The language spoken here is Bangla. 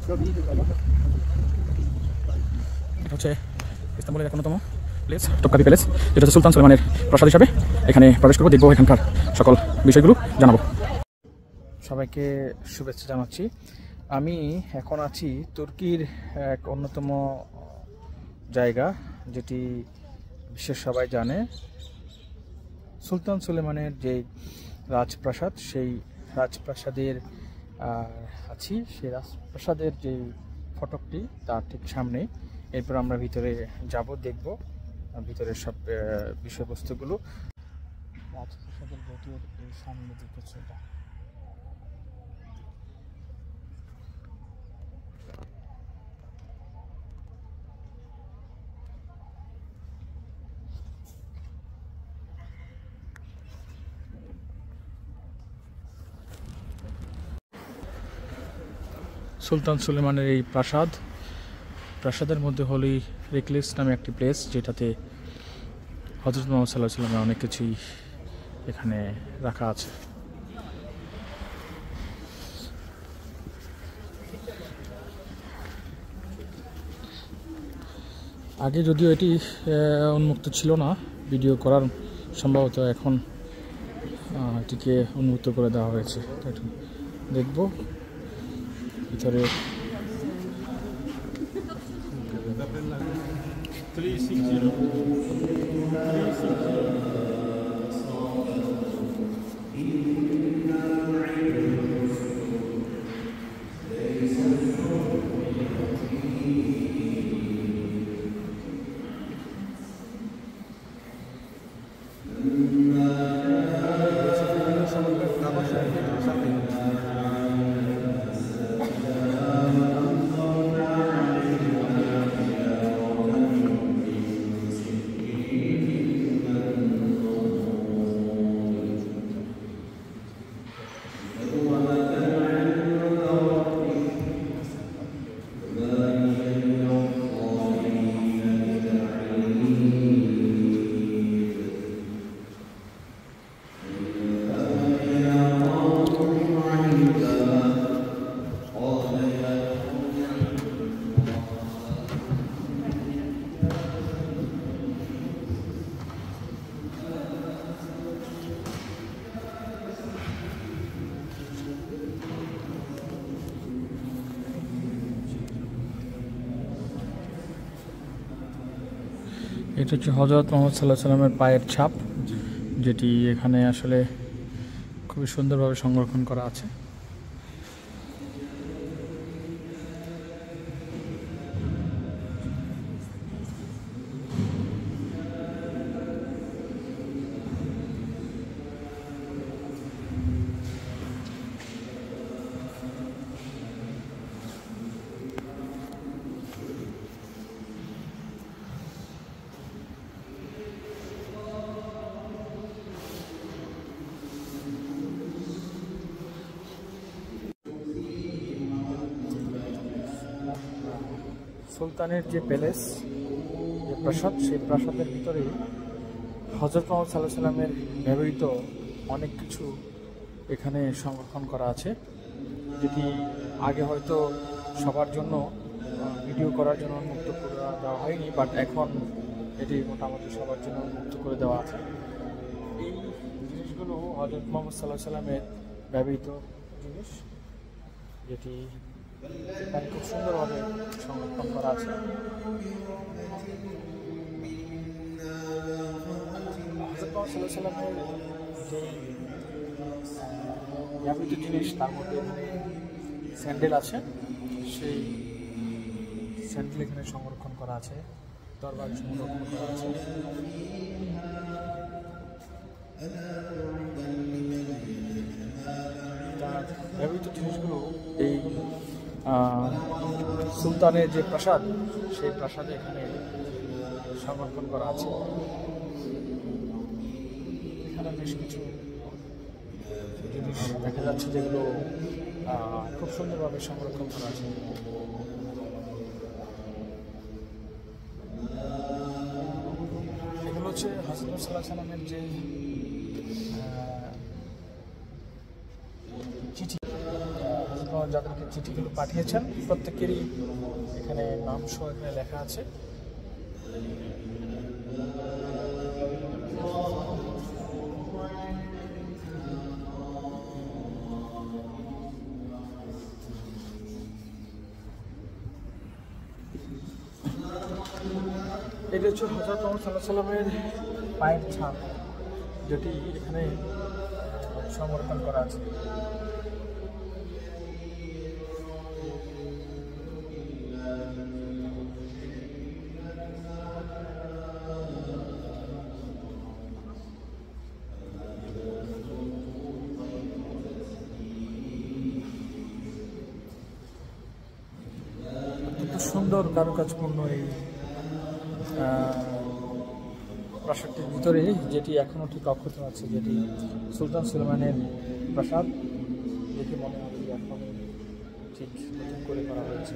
এটা হচ্ছে ইস্তাম্বুলের এক অন্যতম প্লেস টপকাপি প্যালেস, যেটা হচ্ছে সুলতান সুলেমানের প্রাসাদ হিসাবে। এখানে প্রবেশ করবো, দেখবো এখানকার সকল বিষয়গুলো জানাবো। সবাইকে শুভেচ্ছা জানাচ্ছি। আমি এখন আছি তুর্কির এক অন্যতম জায়গা, যেটি বিশ্বের সবাই জানে, সুলতান সুলেমানের যে রাজপ্রাসাদ, সেই রাজপ্রাসাদের আছি। সেই রাজপ্রাসাদের যে ফটকটি তার ঠিক সামনে। এরপর আমরা ভিতরে যাব, দেখব ভিতরের সব বিষয়বস্তুগুলো। রাজপ্রাসাদের গেটের এই সামনে দিকে সেটা সুলতান সুলেমানের এই প্রাসাদের মধ্যে হোলি রেকলেস নামে একটি প্লেস, যেটাতে হযরত মুহাম্মদ সাল্লাল্লাহু আলাইহি ওয়াসাল্লামের অনেক কিছুই এখানে রাখা আছে। আগে যদিও এটি উন্মুক্ত ছিল না ভিডিও করার, সম্ভবত এখন এটিকে উন্মুক্ত করে দেওয়া হয়েছে। দেখব ভিতরে। এটা হচ্ছে হযরত মুহাম্মদ সাল্লাল্লাহু আলাইহি ওয়াসাল্লামের পায়ের ছাপ, যেটি এখানে আসলে খুবই সুন্দরভাবে সংরক্ষণ করা আছে। সুলতানের যে প্যালেস, যে প্রাসাদ, সেই প্রাসাদের ভিতরে হযরত মুহাম্মদ সাল্লাল্লাহু আলাইহি ওয়াসাল্লামের ব্যবহৃত অনেক কিছু এখানে সংরক্ষণ করা আছে, যেটি আগে হয়তো সবার জন্য ভিডিও করার জন্য উন্মুক্ত করে দেওয়া হয়নি, বাট এখন এটি মোটামুটি সবার জন্য উন্মুক্ত করে দেওয়া আছে। এই জিনিসগুলো হযরত মুহাম্মদ সাল্লাল্লাহু আলাইহি ওয়াসাল্লামের ব্যবহৃত জিনিস, যেটি এখানে খুব সুন্দরভাবে সংরক্ষণ করা আছে। যে ব্যবহৃত জিনিস, তার মধ্যে এখানে স্যান্ডেল আছে, সেই স্যান্ডেল এখানে সংরক্ষণ করা আছে, দরবার সংরক্ষণ করা আছে। ব্যবহৃত জিনিসগুলো এই সুলতানের যে প্রাসাদ, সেই প্রাসাদে এখানে সংরক্ষণ করা আছে। এখানে বেশ কিছু জিনিস দেখা যাচ্ছে যেগুলো খুব সুন্দরভাবে সংরক্ষণ করা আছে। এগুলো হচ্ছে হযরত সাল্লাল্লাহু আলাইহি ওয়াসাল্লামের যে চিঠি, হযরত যাদেরকে চিঠিগুলো পাঠিয়েছেন প্রত্যেকেরই এখানে নাম সহ এখানে লেখা আছে। এটা হচ্ছে হযরত মুহাম্মদ সাল্লাল্লাহু আলাইহি সাল্লামের পায়ের ছাপ, যেটি এখানে সংরক্ষণ করা আছে। অত্যন্ত সুন্দর কারুকাজপূর্ণ এই প্রাসাদটির ভিতরে, যেটি এখনও ঠিক অক্ষত আছে, যেটি সুলতান সুলেমানের প্রাসাদ, দেখে মনে হয় এখন ঠিক নতুন করে করা হয়েছে।